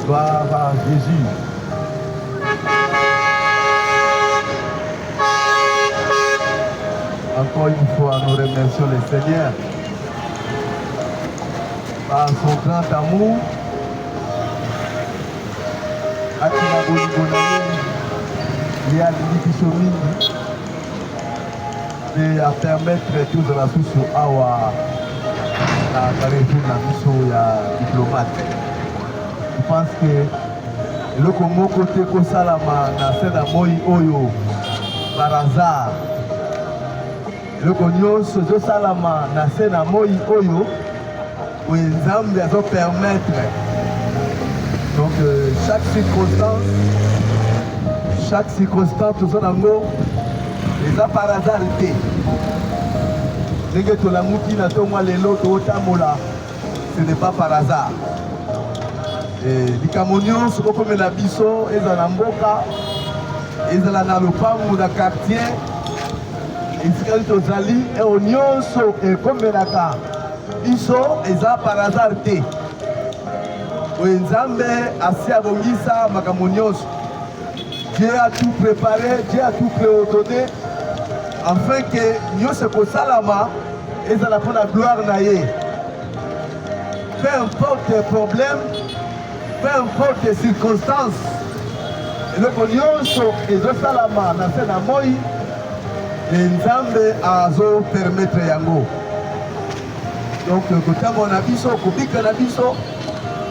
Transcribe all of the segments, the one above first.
Gloire à Jésus. Encore une fois, nous remercions le Seigneur par son grand amour. Il y a et à permettre tous de la sous awa à Carrefour la mission ya diplomate. Je pense que le Congo côté ko salama na sena moi oyo par hasard. Le Congo so salama na sena moi oyo où Nzambe a permettre. Donc chaque circonstance tout ça nango les a par hasard été. Ce n'est pas par hasard. Les Camerounais sont comme la biso, ils ont mboka, ils ont dans le pamou de quartier, ils sont aux alliés et aux nyonso et comme la biso, ils ont par hasard été. Nzambe asi abongisa makambo nyonso. Dieu a tout préparé, Dieu a tout préordonné afin que nyonso kosalama ezala pour la gloire na ye. Peu importe les problèmes, peu importe les circonstances, eloko nyonso ezosalama na se na moi Nzambe azo permettre yango. Donc kotambo na biso kobika na biso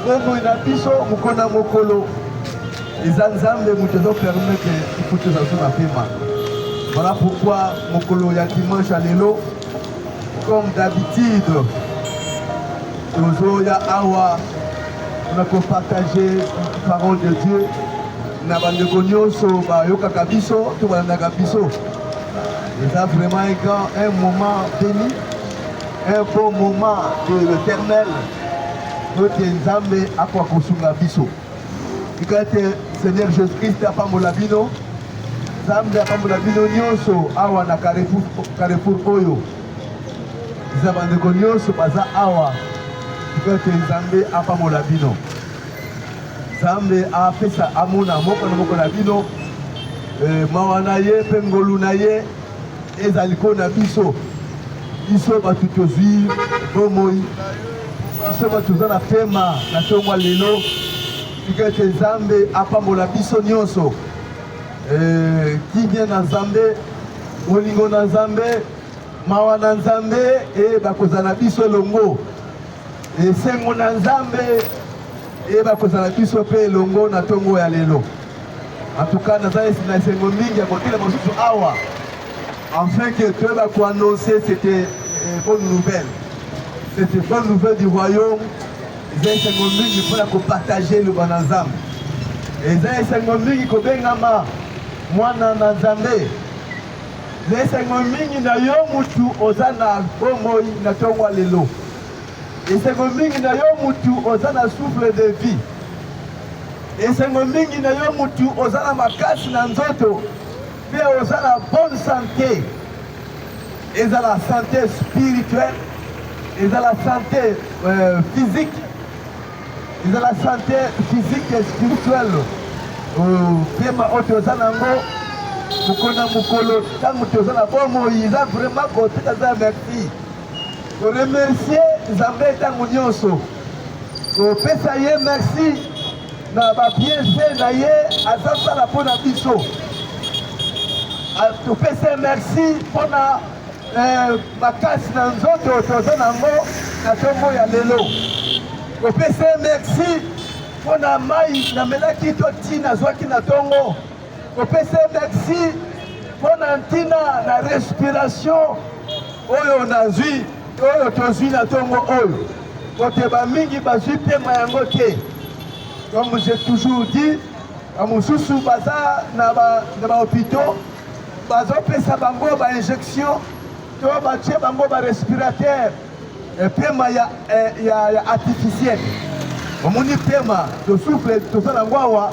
Omo na biso mukona mokolo eza Nzambe mutu ezo permettre ikutu zazo na pema. Voilà pourquoi mokolo ya dimanche à lelo comme d'habitude tozo ya awa on a partager la parole de Dieu na bandeko nyonso bayokaka biso to balandaka biso. C'est vraiment un moment béni, un bon moment de l'Éternel. Notre Nzambe akwa kosunga biso. Ikate Seigneur Jésus-Christ apambola bino. Nzambe apambola bino nyonso awa na Carrefour oyo. Zabandeko nyonso baza awa. Ikate Nzambe apambola bino. Nzambe apesa amuna moko na moko na bino. Mawa na ye pe ngolu na ye ezaliko na biso. Biso batu tozwi bomoi. Sema tuzana pema na tongwa lelo ikete Nzambe apambola biso nyonso kimia na Nzambe olingo na Nzambe mawa na Nzambe bakozala biso elongo esengo na Nzambe bakozala biso pe elongo na tongo ya lelo. En tout cas naza na esengo mingi ya kotela mosusu awa afin que toyeba koannoncer c'était bonne nouvelle. Cette bonne nouvelle du royaume, ils ont partager le bon ensemble. Ils ont bengama mwana na Nzambe. Les mingi na yo mutu ozana bomoi na tongwa lelo. Les mingi na yo mutu ozana souffle de vie. Les mingi na yo mutu ozana makasi na nzoto. Pe ozana bonne santé. Ils ont la santé spirituelle. Ils ont la santé physique, ils ont la santé physique et spirituelle. Pema otozanango, mukona mukolo, tangu tozana bomo, ils ont vraiment côté kaza merci. Pour remercier Nzambe tangu nyonso. Pour pesaye merci na ba bienfait na ye azasa la pona biso. Pour pesaye merci pona makasi na nzoto toza nango na tombo ya lelo. Kopesa merci mpona mai namelaki to ntina zwaki na tongo. Kopesa merci mpona ntina na respiration oyo nazwi oyo tozwi na tongo oyo. Kote bamingi bazwi pema yango te. Comme j'ai toujours dit, bamosusu baza na bahôpitaux bazopesa bango bainjection to batie bango ba respirateur pema ya artificiel. Omoni pema to souffle to sala ngwawa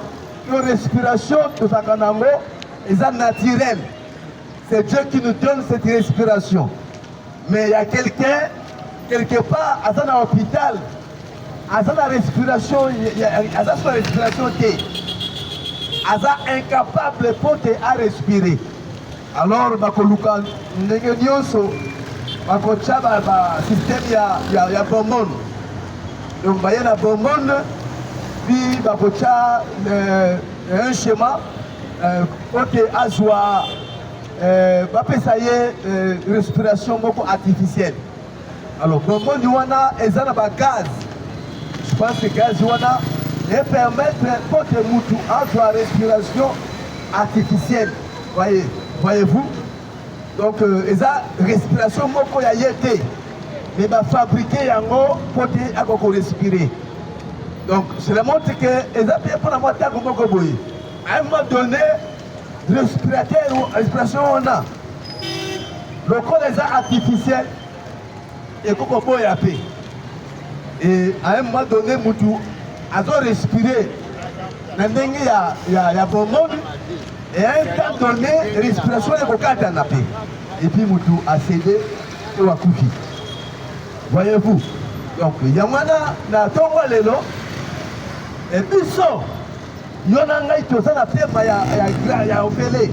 to respiration to sakanango eza naturel. C'est Dieu qui nous donne cette respiration. Mais il y a quelqu'un quelque part à un hôpital aza na respiration aza sur la respiration te aza incapable po te à respirer. Alors bakoluka ndenge nyonso bakotia système ya bonbonne. Donc baye na bonbonne puis bakotia un schéma po te azwa bapesa ye respiration moko artificielle. Alors bonbonne wana eza na gaz. Je pense que gaz wana et permettre pour que mutu azwa respiration artificielle. Voyez-vous? Donc eza respiration moko ya yete mais ba fabriquer yango pour te akoko respirer. Donc cela montre que eza bien pour la moitié moko boye. À un moment donné respiration on a le corps est artificiel et koko boya pe. Et à un moment donné mutu azo respirer na ndenge ya bonbonne et à un temps donné respiration est kokata na pe et puis mutu a cédé et wakufi. Voyez-vous? Donc yamana na tongo lelo et biso yona ngai toza na pema ya ofele.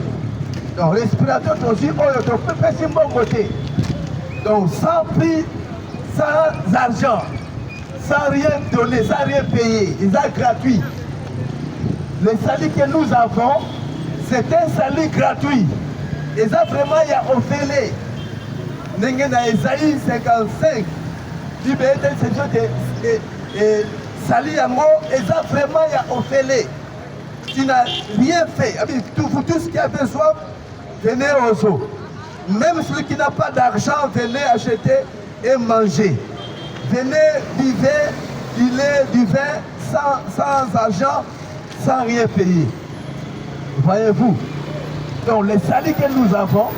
Donc respirateur aussi oyo to pesi mbongo te. Donc sans prix, sans argent, sans rien donner, sans rien payer, ils sont gratuits. Le salut que nous avons, c'est un salut gratuit. Et ça vraiment, il y a offert. N'est-ce pas Isaïe 55, il y a salut à moi, et ça vraiment, il y a offert. Tu n'as rien fait. Tout ce qui a besoin, venez aux eaux. Même celui qui n'a pas d'argent, venez acheter et manger. Venez, vivez du vin sans argent, sans rien payer. Voyez-vous? Donc le salut que nous avons,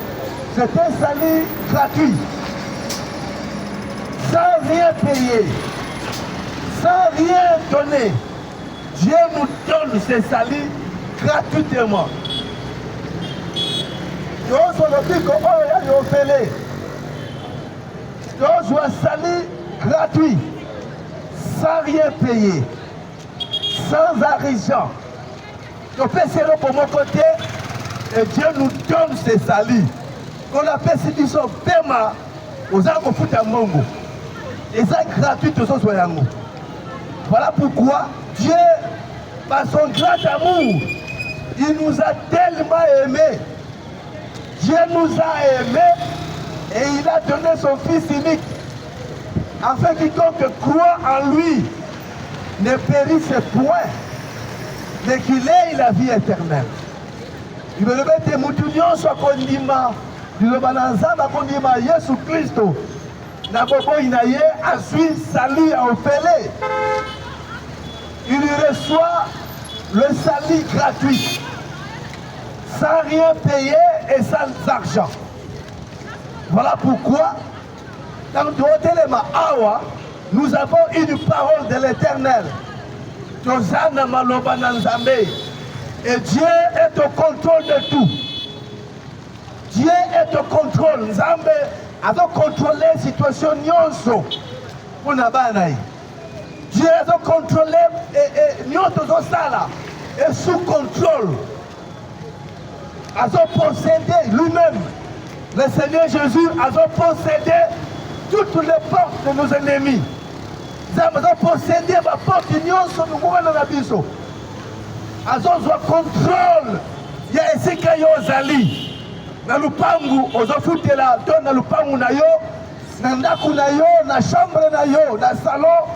c'est un salut gratuit. Sans rien payer, sans rien donner. Dieu nous donne ce salut gratuitement. Nous avons un salut gratuit, sans rien payer, sans argent. Nous faisons pour mon côté et Dieu nous donne ce salut. On appelle ce qui sont paiement aux arbres foot à Mongo. Et ça gratuit tous aux soyons. Voilà pourquoi Dieu, par son grand amour, il nous a tellement aimés. Dieu nous a aimés et il a donné son Fils unique afin quiconque croit en lui ne périsse point, mais qu'il ait la vie éternelle. Il me répète, Moutounion soit condima, il me bananzama condima Jésus Christ, n'a pas inaye, a suivi salut à Ophélie. Il reçoit le salut gratuit, sans rien payer et sans argent. Voilà pourquoi, dans Télema Awa, nous avons une parole de l'Éternel. Et Dieu est au contrôle de tout. Dieu est au contrôle. Nzambe a contrôlé la situation nyonso pour nabanaï. Dieu a contrôlé et nyonso sala est sous contrôle. A possédé lui-même. Le Seigneur Jésus a possédé toutes les portes de nos ennemis. Nzambe a possédé ma porte nyonso nous gouvernons na biso. Azozwa contrôle ya esika yo zali na lupangu ozofutela to na lupangu na yo na ndaku na yo na chambre na yo na salon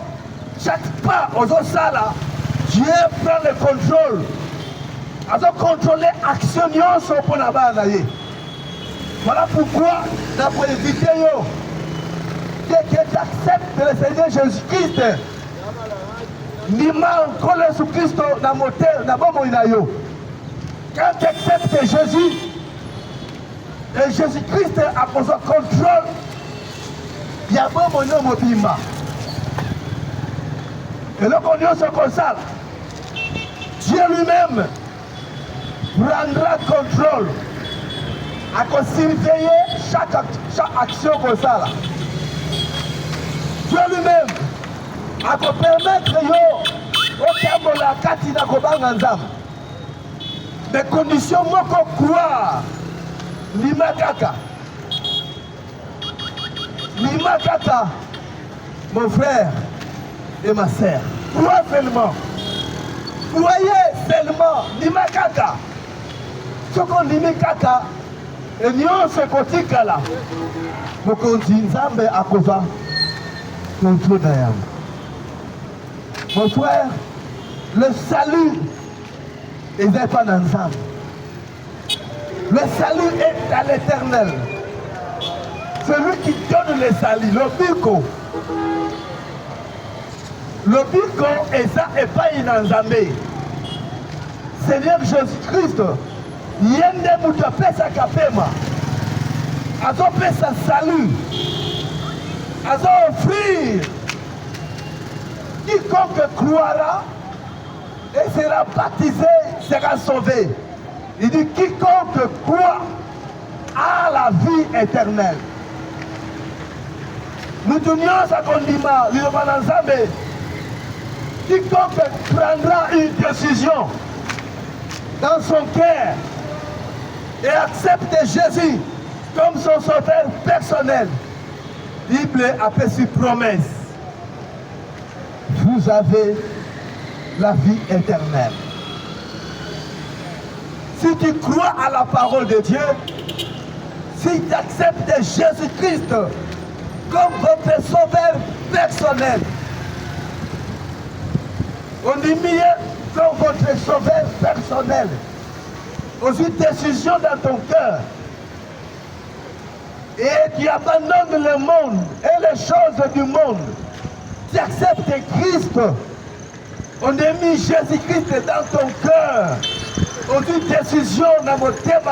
chaque pas ozosala Dieu prend le contrôle azo contrôler action nyonso mpona bana ye. Voilà pourquoi na pour éviter yo que tu acceptes le Seigneur Jésus-Christ. Nima encore Jésus-Christ dans mon terre, dans mon moyen. Quand tu acceptes Jésus, et Jésus-Christ a pour son contrôle, il y a bon moyen mobimba. Et là, qu'on y se console, Dieu lui-même prendra contrôle à surveiller chaque action comme ça. Dieu lui-même akopermettre yo otambola kati na kobanga nzambe. Mais condition moko croire lima kaka. Lima kaka, mon frère et ma sœur. Crois seulement. Croyez seulement. Lima kaka. Ce qu'on dit kaka, et nous se kotika là. Mokonzi nzambe akoza contrôle d'ayam. Mon frère, le salut n'est pas dans nzambe. Le salut est à l'Éternel. Celui qui donne le salut, le biko. Le biko est ça et pas inanzambe. Seigneur Jésus-Christ, yende muta pesa kapema. Azo pesa salut. Azo offrir. Quiconque croira et sera baptisé sera sauvé. Il dit quiconque croit à la vie éternelle. Nous tenions sa condiment, quiconque prendra une décision dans son cœur et accepte Jésus comme son sauveur personnel, la Bible appelle sur promesse. Vous avez la vie éternelle. Si tu crois à la parole de Dieu, si tu acceptes Jésus-Christ comme votre sauveur personnel, on dit mieux comme votre sauveur personnel, aux une décision dans ton cœur, et tu abandonnes le monde et les choses du monde, tu acceptes Christ, on a mis Jésus-Christ dans ton cœur, aux une décision dans mon thème,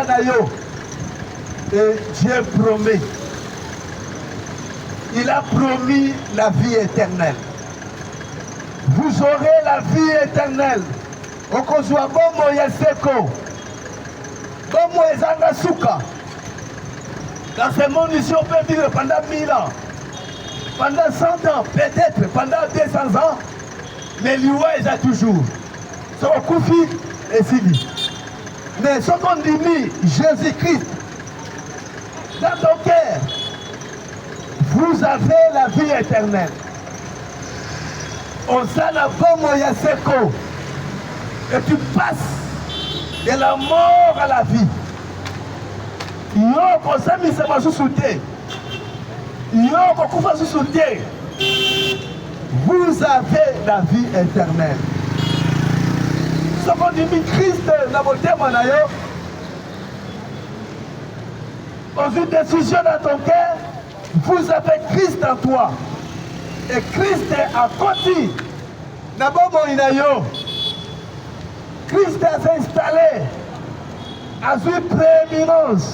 et Dieu promet. Il a promis la vie éternelle. Vous aurez la vie éternelle. Okozwa bomo yeseko. Bomo ezanga suka. Dans ce monde ici, on peut vivre pendant 1000 ans. Pendant 100 ans, peut-être pendant 200 ans. Mais l'Iwa est toujours. Ce qu'on confie est fini. Mais ce qu'on dit, Jésus-Christ, dans ton cœur, vous avez la vie éternelle. On s'en a bomo yaseko. Et tu passes de la mort à la vie. Yo kosami sama susute. Yo kokufa susute. Vous avez la vie éternelle. Ce qu'on dit Christ dans votre témoignage, dans une décision dans ton cœur, vous avez Christ en toi. Et Christ est à côté. D'abord, Christ s'est installé à une prééminence,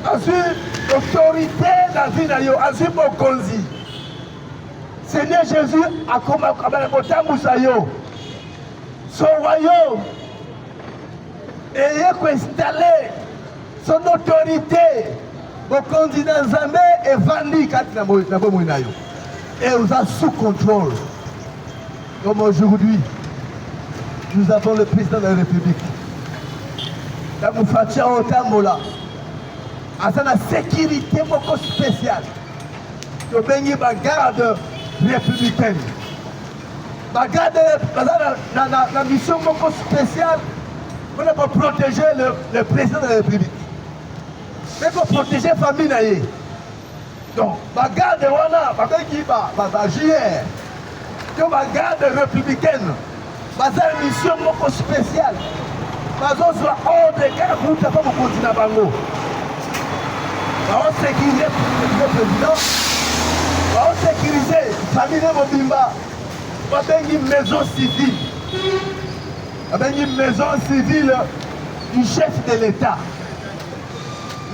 à une autorité dans la vie, à une bokonzi. Seigneur Jésus a commencé son royaume et installé son autorité. Bokonzi dans Zambé et vendu et vous a sous contrôle. Comme aujourd'hui, nous avons le président de la République. Dans mon fatia au Tambola, à la sécurité beaucoup spéciale. Je bénis ma garde républicaine. Ma garde la mission beaucoup spéciale pour protéger le président de la République. Mais pour protéger la famille. Donc, ma garde ma JR, ma garde républicaine, ma mission beaucoup spéciale. Ma zone soit hors de guerre pour ne pas me continuer à Bango. Ma sécuriser le président, ma sécuriser la famille de Mobimba, ma une maison civile. Ma une maison civile du chef de l'État.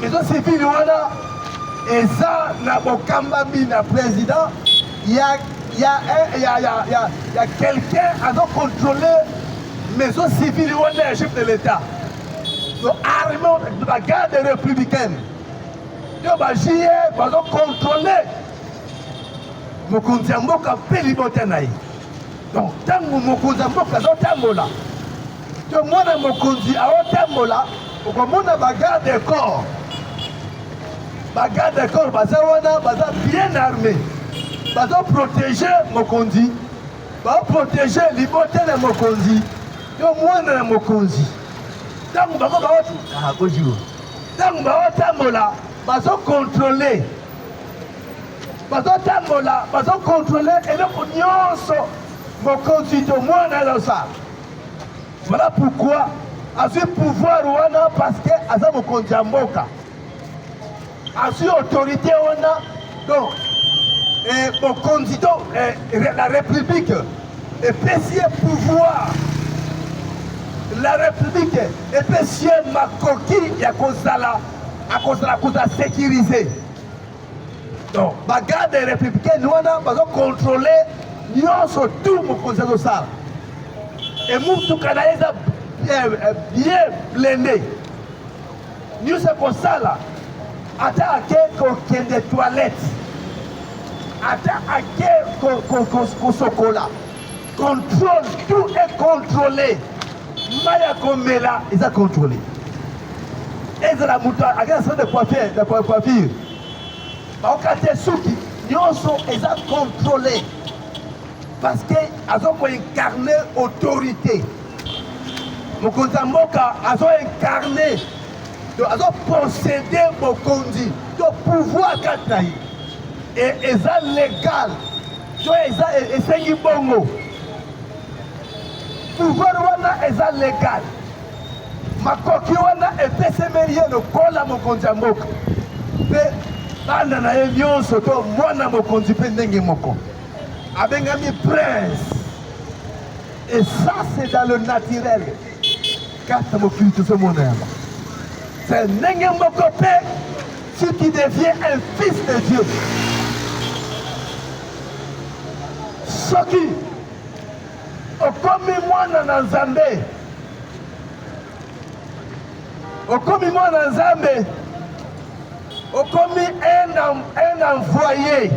Maison civile, voilà. Et ça, na Bokambami, na président, il y a quelqu'un à nous contrôler maison civile ou le chef de l'État. Donc, armée de la garde républicaine. Donc, JR va nous contrôler mokonzi ya mboka mpe libota na ye. Donc ntango mokonzi ya mboka azotambola to mwana mokonzi aotambola okomona bagarde corps baza wana baza bien armé bazoprotege mokonzi baoprotege libota na mokonzi to mwana na mokonzi. Ntango bango baoti ntango baotambola bazokontrole bazotambola bazokontrole eloko nyonso mokonzi to mwana azosala. Voilà pourquoi azwi pouvoir wana parce que aza mokonzi ya mboka azwi autorité wana. Donc mokonzi to la république epesi ye pouvoir, la république epesi ye makoki ya kozala koza sécurisé. Donc bagarde républicaine wana bazokontrole nyonso tout mokonzi azosala. Et mutuka na ye eza bien blindé nyonso ekosala ata ake kokende toilette ata ake kosokola contrôle, tout est contrôlé. Maya komela eza contrôlé. Ezala mutu akena salon de coiffure baokate suki nyonso eza contrôlé parce que azokoincarne autorité. Mokonzi ya mboka azoincarne azoposséder mokonzi to pouvoir kati na ye eza légal to eza esengi bongo. Pouvoir wana eza légal makoki wana epesemeli ye lokola mokonzi ya mboka mpe bana na ye nyonso to mwana mokonzi mpe ndenge moko abengami prince. Et ça c'est dans le naturel kata mokili tozomona yaba c'est ndenge moko mpe ce qui devient un fils de Dieu. Soki okomi mwana na Nzambe, okomi mwana na Nzambe, okomi un envoyé,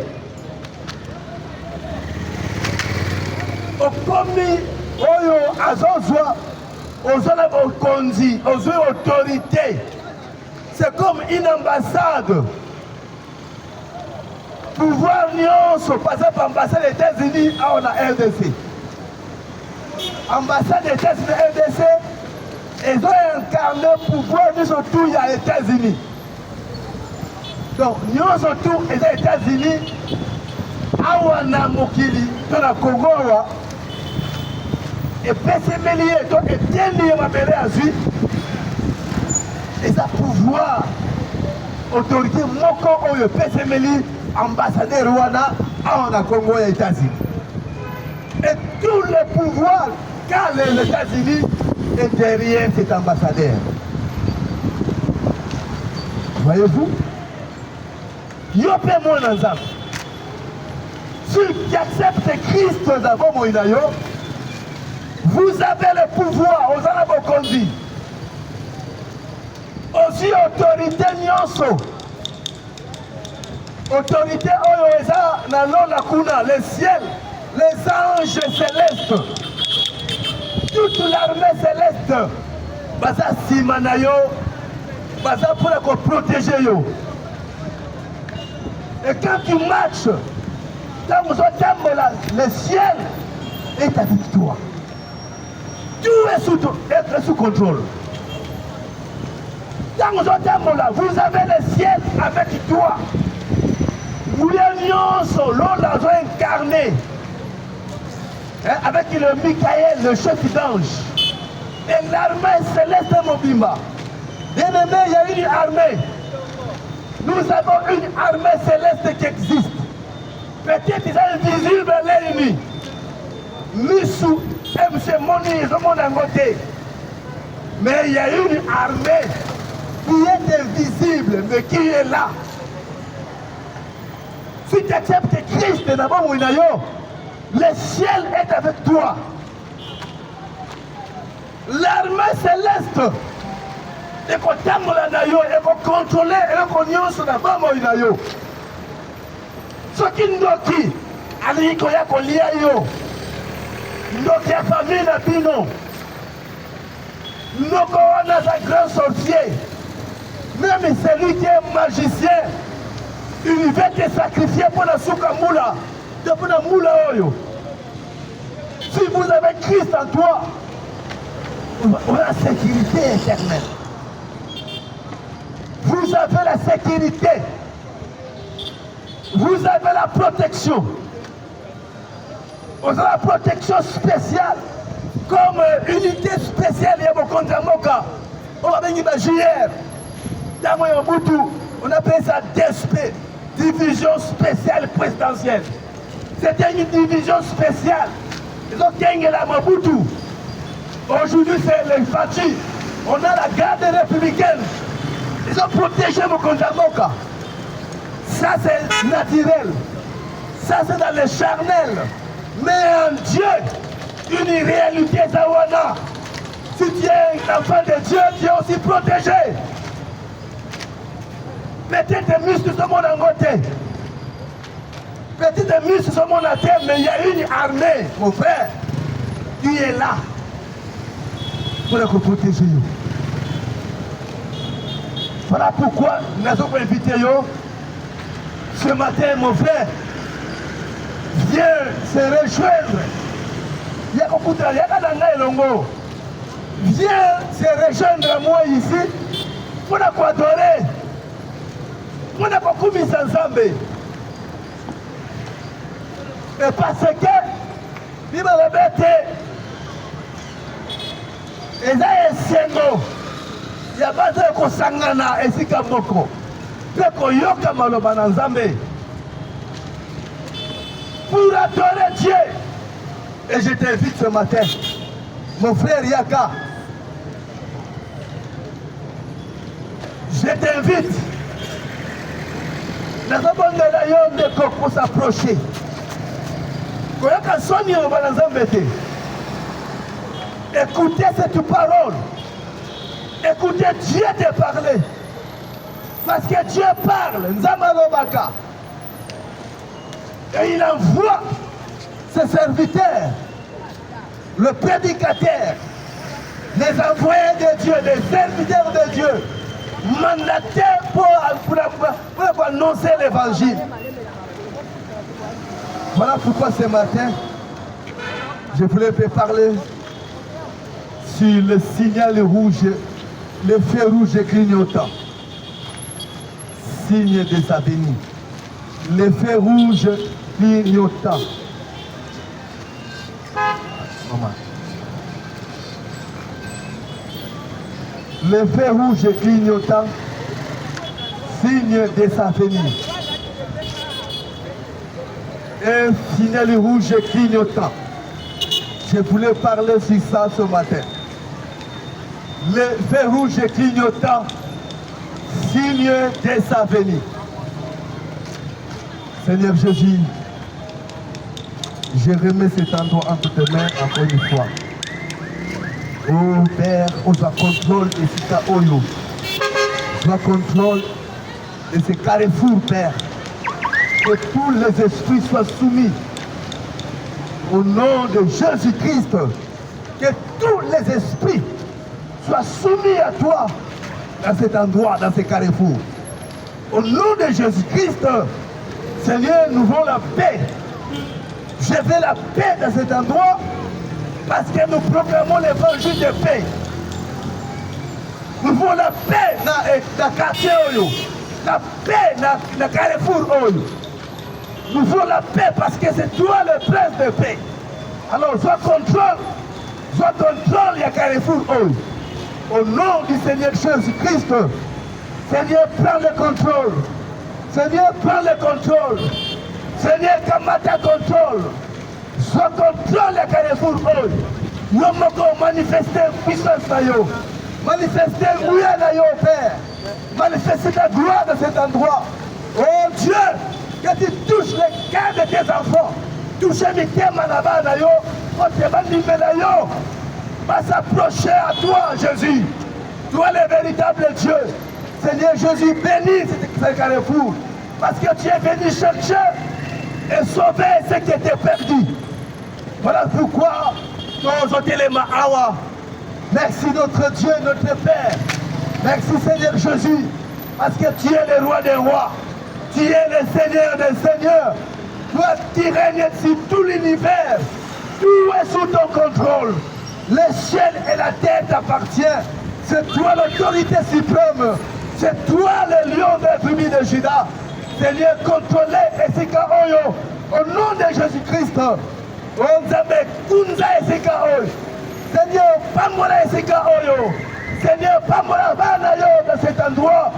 okomi oyo azozwa ozala bokonzi, ozwi autorité. C'est comme une ambassade. Pouvoir nyonso, par exemple ambassade des États-Unis à la RDC. Ambassade des États-Unis RDC, ils ont incarné pouvoir nyonso tout il y a les États-Unis. Donc nyonso tout les États-Unis awa na mokili to na Congo wa epesemeli ye to etieni ye mabele azwi eza pouvoir autorité moko oyo epesemeli ambassadeur wana awa na Congo ya États-Unis. Et tout le pouvoir qu'a les États-Unis est derrière cet ambassadeur. Voyez-vous? Yope mon Nzambe. Ceux qui acceptent Christ d'abord Moïnayo, vous avez le pouvoir aux Anabokondi. Aussi autorité nyonso. Autorité oyo eza na lona kuna, le ciel, les anges célestes, toute l'armée céleste, baza simana yo, baza pour protéger yo. Et quand tu marches, le ciel est avec toi. Tout est sous contrôle. Vous avez le ciel avec toi. Vous l'ont incarné avec le Michael, le chef d'ange, et l'armée céleste Mobimba. Bien-aimé, il y a une armée. Nous avons une armée céleste qui existe. Peut-être qu'ils sont invisibles l'ennemi. Missou, M. Moni, mon côté. Mais il y a une armée qui est invisible, mais qui est là. Si tu acceptes Christ, le ciel est avec toi. L'armée céleste est contrôler et la sur la bama. Ce qui nous dit, aliko ya kolia yo ndoki ya famille na bino noko wana za grand sorcier même celui qui est magicien il va te sacrifier pour la souka moula pour la moula oyo. Si vous avez Christ en toi vous avez la sécurité éternelle. Vous avez la sécurité. Vous avez la protection. Vous avez la protection spéciale. Comme unité spéciale, il y a beaucoup de moka. On va venir à JR. On appelle ça DSP, division spéciale présidentielle. C'était une division spéciale. Ils ont gagné la Mobutu. Aujourd'hui, c'est les Fati. On a la garde républicaine. Ils ont protégé Mokondamoka. Ça, c'est naturel. Ça, c'est dans le charnel. Mais en Dieu, une réalité Zawana. Si tu es un enfant de Dieu, tu es aussi protégé. Peut-être des muscles sont mon côté. Peut-être des muscles sont mon terre, mais il y a une armée, mon frère, qui est là pour le protéger. Voilà pourquoi nous avons invité ce matin, mon frère. Viens se rejoindre. Viens se rejoindre à moi ici pour nous adorer. Pour nous commis ensemble. Et parce que, il m'a répété, et ça est sengo. Il n'y a pas de kosangana et sikamoko. Peu koyoka maloba na Nzambe. Pour adorer Dieu. Et je t'invite ce matin, mon frère Yaka. Je t'invite. Pour s'approcher. Écoutez cette parole. Écoutez Dieu te parler. Parce que Dieu parle. Et il envoie ses serviteurs, le prédicateur, les envoyés de Dieu, les serviteurs de Dieu, mandataires pour annoncer l'évangile. Voilà pourquoi ce matin, je voulais te parler sur le signal rouge, le feu rouge clignotant. Signe de sa bénie. Le feu rouge clignotant. Le feu rouge clignotant, signe de sa venue. Un signal rouge clignotant. Je voulais parler sur ça ce matin. Le feu rouge clignotant, signe de sa venue. Seigneur Jésus, je remets cet endroit entre tes mains encore une fois. Oh Père, on soit contrôle de ce Oyo. Soit contrôle de ce carrefour, Père. Que tous les esprits soient soumis. Au nom de Jésus-Christ, que tous les esprits soient soumis à toi dans cet endroit, dans ce carrefour. Au nom de Jésus-Christ, Seigneur, nous voulons la paix. Je veux la paix dans cet endroit parce que nous proclamons l'évangile de paix. Nous voulons la paix dans le quartier, la paix dans le carrefour. Nous voulons la paix parce que c'est toi le prince de paix. Alors, soit contrôle le carrefour. Au nom du Seigneur Jésus-Christ, Seigneur, prends le contrôle. Seigneur, prends le contrôle. Seigneur, Kamata contrôle. Soit contrôle le carrefour. Nous avons manifesté puissance na yo. Manifester mouya na yo, Père. Manifester ta gloire dans cet endroit. Oh Dieu, que tu touches les cœurs de tes enfants. Touche mes cœurs manaba na yo. Oh, tu vas libérer na yo. Va s'approcher à toi, Jésus. Toi, le véritable Dieu. Seigneur Jésus, bénis ce carrefour. Parce que tu es venu chercher et sauver ce qui était perdu. Voilà pourquoi nous les Awa. Merci notre Dieu, notre Père. Merci Seigneur Jésus, parce que tu es le roi des rois. Tu es le Seigneur des seigneurs. Toi qui règnes sur tout l'univers. Tout est sous ton contrôle. Le ciel et la terre t'appartiennent. C'est toi l'autorité suprême. C'est toi le lion des tribus de Juda. Seigneur, contrôlez Esika Oyo. Au nom de Jésus-Christ. Onzabe Kunza Esika Oyo. Seigneur, Pamola Esika Oyo. Seigneur, Pamola Vanayo dans cet endroit.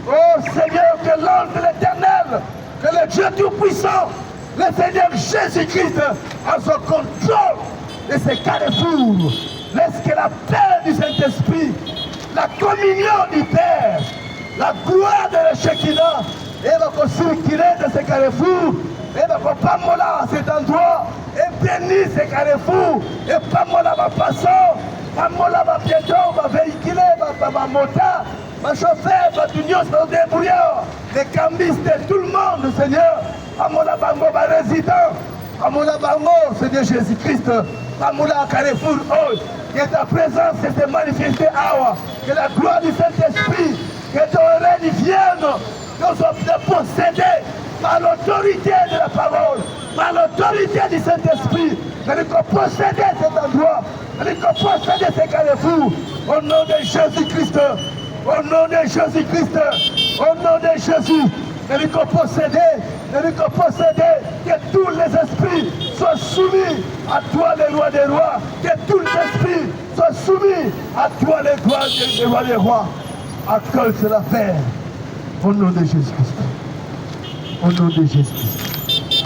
Oh Seigneur, que l'ange de l'Éternel, que le Dieu Tout-Puissant, le Seigneur Jésus-Christ a son contrôle de ces carrefours. Laisse que la paix du Saint-Esprit, la communion du Père, la gloire de la Shekinah, et va circuler de ces carrefours, et va Pamola à cet endroit, et bénir ces carrefours, et Pamola va passer, Pamola va bientôt, va véhiculer, va monter. Ma chauffeur, ma tunios, ma débrouillard, les cambistes, tout le monde, Seigneur, Amola Bango, ma résident, Amola Bango, Seigneur Jésus-Christ, Amola Carrefour, oh, que ta présence s'est manifestée, que la gloire du Saint-Esprit, que ton règne vienne, qu'on soit possédés par l'autorité de la parole, par l'autorité du Saint-Esprit, que nous posséder cet endroit, que nous posséder ces carrefours, au nom de Jésus-Christ. Au nom de Jésus-Christ, au nom de Jésus, que nous posséder, que tous les esprits soient soumis à toi, le roi des rois, que tous les esprits soient soumis à toi, le roi des rois. Accorde cela, Père, au nom de Jésus-Christ. Au nom de Jésus-Christ.